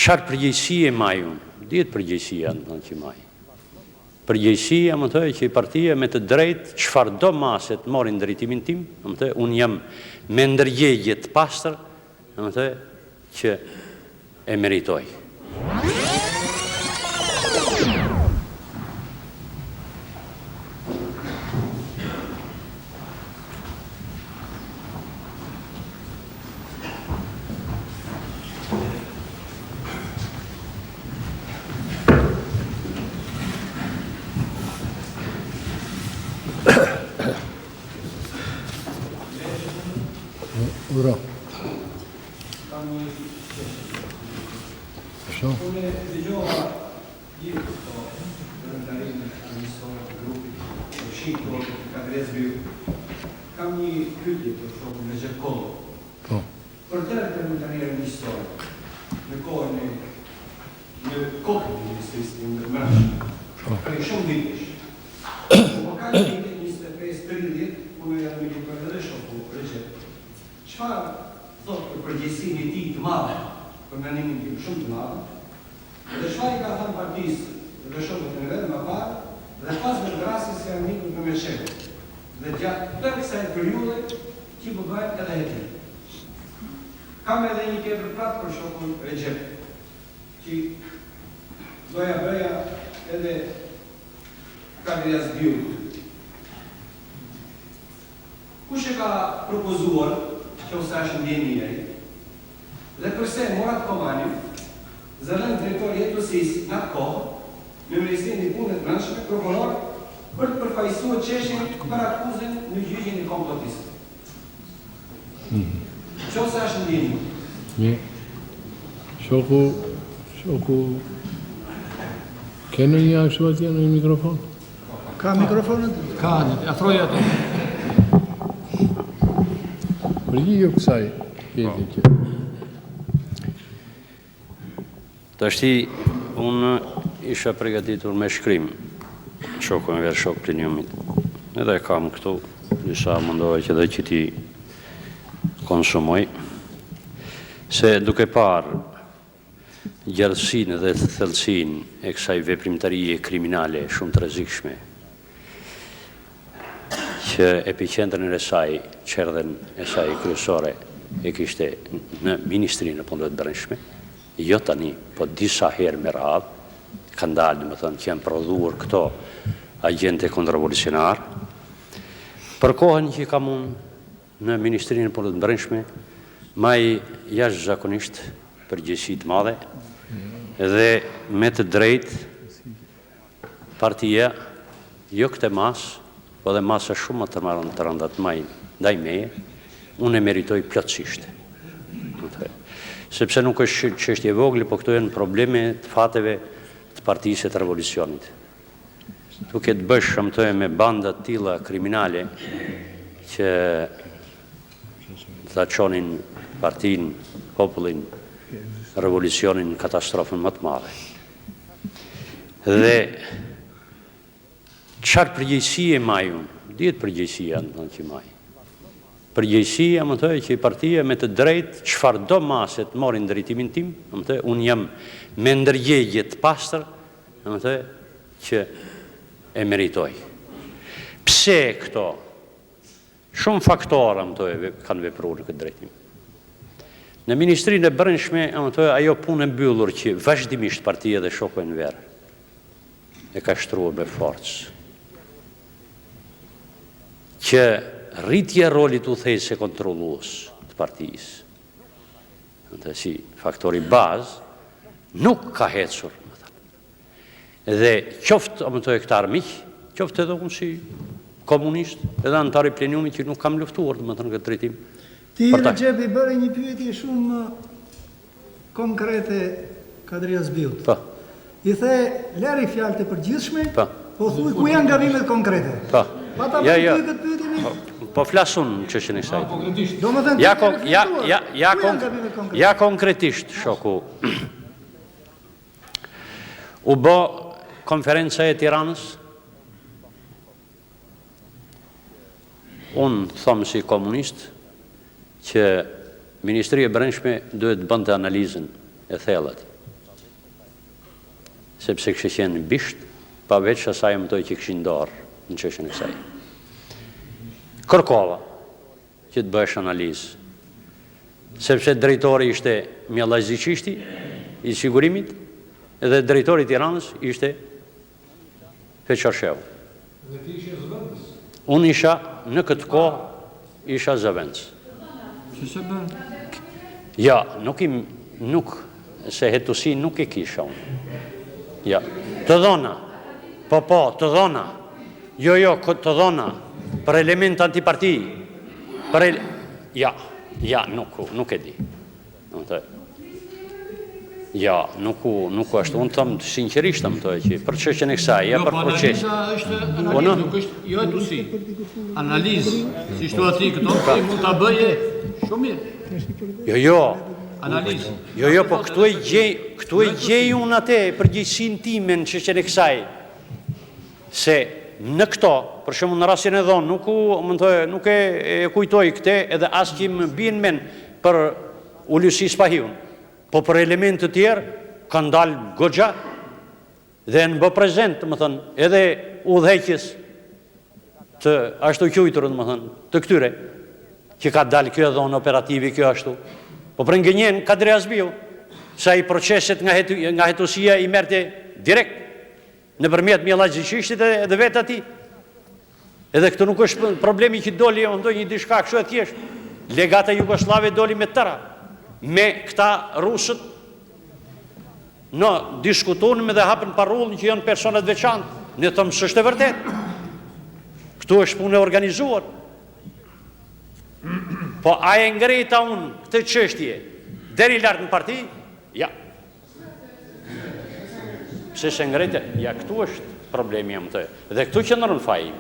Çfarë përgjegjësie maj unë? Dihet përgjegjësia në që maj. Përgjegjësia më thënë që partia me të drejtë çfarëdo maset morin drejtimin tim, më thënë unë jam me ndërgjegje të pastër, më thënë që e meritoj. Ura. Unë dëgjova gjithë këto përndarimin e njësore të grupit të shqipto të Kadresbiu. Kam një pyetje për shokun me Gjepkollo. Për tërë përndarien njësore, në kohën e Ministrisë të Ndërmbrëmshme, për shumë vitesh. Po ka një vite 25-30, unë jam me një për edhe shoku Recep. Çfarë thotë për përgjegjësinë e tij të madhe, për mendimin tim shumë të madh, dhe çfarë ka thënë partisë dhe shokët e vetë më parë, dhe pas me vrasjes së amikut në Meçhevë. Dhe gjatë tërë kësaj periudhe që po bëhet edhe hetim. Kam edhe një tjetër prapë për shokun Recep, që doja bëja edhe Kadriasbiu. Kush e ka propozuar që ose është ndjenjë njëri, dhe përse Murat Kovani, zëvend drejtori jetësisë në atë kohë, me Ministrinë e Punëve të Brendshme, prokuror, për të përfaqësuar çështjen për akuzën në gjyqin e komplotistë. Që ose është ndjenjë? Mirë. Shoku, kene një ashtu atje në mikrofon? Ka mikrofonët? Ka, afroja atë. Përgjigjo kësaj pjeti që. Tashti, unë isha përgatitur me shkrim, shokun e vetë shok pleniumit. Edhe kam këtu, disa mundohet që dhe që ti konsumoj, se duke parë gjerësinë dhe thellësinë e kësaj veprimtarie kriminale shumë të rrezikshme, që epicentrin e saj, qerdhen e saj kryesore, e kishte në Ministrinë e Punëve të Brendshme, jo tani, po disa herë me radhë, kanë dalë, më thënë, që janë prodhuar këto agente kontrarevolucionar. Për kohën që kam unë në Ministrinë e Punëve të Brendshme, maj jashtëzakonisht përgjegjësi të madhe, dhe me të drejtë partia, jo këtë masë, po dhe masa shumë të rënda të maj ndaj meje, unë e meritoj plotësisht. Sepse nuk është çështje e vogël, po këto janë probleme të fateve të partisë të revolucionit. Duke të bësh shëmtoje me banda të tilla kriminale që të çonin partinë, popullin, revolucionin në katastrofën më të madhe. Dhe çfarë përgjegjësie maj unë? Dihet përgjegjësia në që maj. Përgjegjësia më thënë që partia me të drejtë çfarëdo maset morin drejtimin tim, më thënë unë jam me ndërgjegje të pastër, më thënë që e meritoj. Pse këto? Shumë faktorë më thënë kanë vepruar në këtë drejtim. Në Ministrinë e Brendshme, më thënë ajo punë e mbyllur që vazhdimisht partia dhe shoku e Enver e ka shtruar me forcë, që rritje rolit u thejse kontrolues të partijës, në si faktori bazë, nuk ka hecur. Dhe qoftë, më të e këtar miq, qoftë edhe unë si komunist, edhe antari pleniumit që nuk kam luftuar, më të në këtë drejtim. Ti, Recepi, bëre një pyetje shumë konkrete Kadriasbiut. Po. I the, leri fjalët e përgjithshme, po thuj ku janë gabimet konkrete. Po. Pa ta përgjithë këtë pyetje. Po flasun në çështjen e saj. Do më thënë, ja konkretisht, shoku. U bë konferenca e Tiranës. Unë thomë si komunist që Ministria e Brendshme duhet bënte analizën e thellët sepse kështë qenë bisht, paveç asaj mëtoj që këshin dorë në çështjen e kësaj. Kërkova që të bëhesh analizë, sepse drejtori ishte Mjallaj Qishti, i sigurimit, edhe drejtori i Tiranës ishte Feqar Shehu. Dhe ti ishe zëvendës? Unë isha në këtë kohë, isha zëvendës. Që se bërë? Ja, nuk, se hetusi nuk e kisha unë. Ja, të dhona, po, të dhona, jo, të dhona, për element antiparti, ja, nuk e di. Ja, nuk është, unë thëmë sinqerisht thëmë të e që, për çështjen e kësaj, ja për proces. Jo, analiza është analizë, nuk është, jo e tusi. Analizë, si shtu ati këto, mund të bëje shumë mirë. Jo, Analizë. Jo, po këtu e gjej unë atë përgjegjësinë time në çështjen e kësaj. Se në këto, për shembull në rastin e dhonë, nuk e kujtoj këtë edhe as që më bien men për Ulusi Spahiun, po për elementë të tjerë kanë dalë goxha dhe në bë prezent, më thënë, edhe udhëheqjes të ashtu quajtur, më thënë, të këtyre që ka dalë kjo dhonë operativi, kjo ashtu. Po për ngënjen Kadri Azbiu, sa i proceset nga hetusia i merte direkt në përmjet Mjallaj Qishtit edhe vetë ati. Edhe këtë nuk është problemi që doli një dishka kështu e thjesht. Legata Jugoslave doli me tëra, me këta rusët, në diskutonëm edhe hapën parullën që janë personat veçantë, ne thëmë së është e vërtet. Këtu është punë e organizuar. Po a e ngrejta unë këtë çështje deri lartë në parti? Ja. Pse se ngrejte? Ja, këtu është problemi jam të. Dhe këtu qëndron faji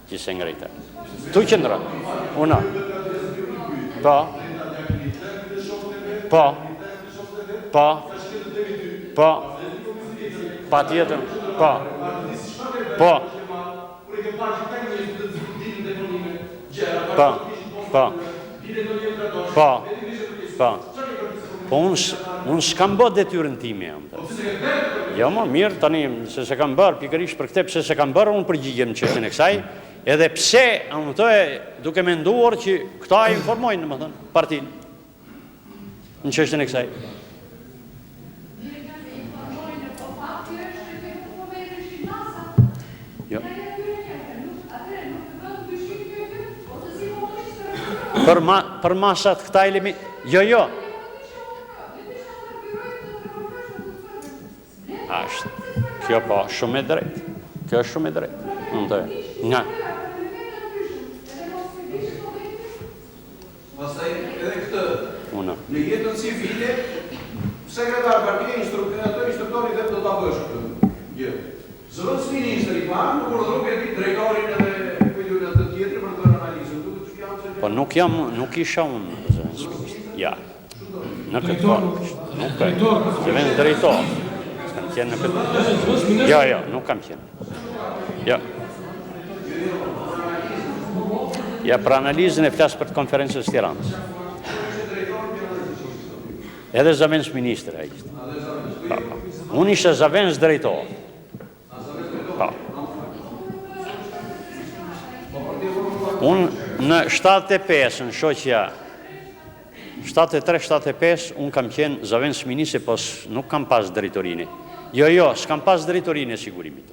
që se ngrejte. Këtu qëndron. Una. Pa tjetër. Po unë s'kam bërë detyrën time jam të. Jo, më mirë, tani, se se kam bërë, pikërisht për këte, pse se kam bërë, unë përgjigjem në çështjen e kësaj, edhe pse, duke menduar që këta informojnë, më thënë, partinë, në çështjen e kësaj. Jo. Për masat këta element, jo. Ashtë, kjo po shumë e drejtë, kjo është shumë e drejtë, nga. Pastaj edhe këtë, në jetën civile, sekretar partia instruktori dhe do ta bësh këtë gjë. Zëvendës ministri pa, nuk urdhëroi këtë drejtorin edhe kujtun atë tjetër për të bërë analizën. Po nuk isha unë zëvendës ministri, ja. Në këtë parë, zëvendës drejtor. Jo, nuk kam qenë. Jo. Ja, për analizën e flasë për të konferencës Tiranës. Edhe zëvendës ministër e ishte. Unë ishte zëvendës drejtor. Unë në 75, në shoqja 73-75, unë kam qenë zëvendës ministër, po nuk kam pas drejtorinë. Jo, s'kam pas drejtorinë e sigurimit.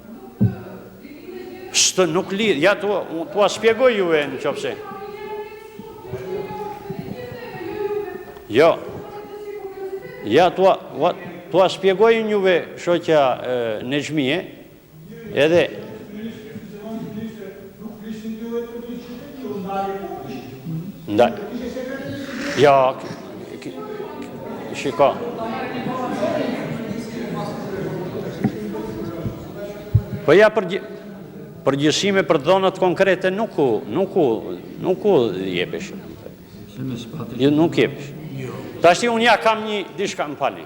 Së nuk lidh, ja, tu a spjegoj juve në qopse. Jo, ja, tu a spjegoj juve shoqja në gjmije, edhe... Ndaj. Ja, shiko. Po ja përgjësime për dhonat konkrete nuk u jepesh. Nuk jepesh. Ta shti unë ja kam një dishka më pali.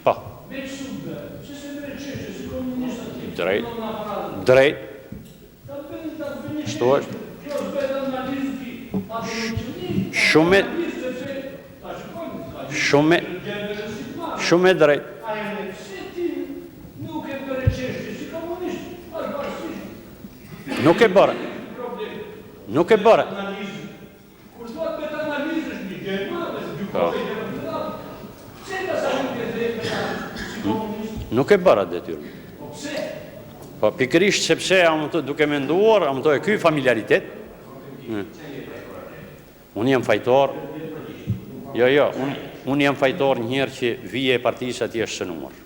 Po. Drejt. Shtu është. Shumë e drejt. Ajme, pse ti nuk e bëre çështje si komunist, as bashkisht. Nuk e bërë. Nuk e bërë. Kur thot me të analizësh një gjë, dy kohë e pse ka sa nuk e drejt si komunist? Nuk e bërë atë detyrë. Po pse? Po pikërisht sepse duke menduar, e ky familiaritet. Unë jam fajtor. Jo, unë jam fajtor njëherë që vije e partisë atje është shënuar.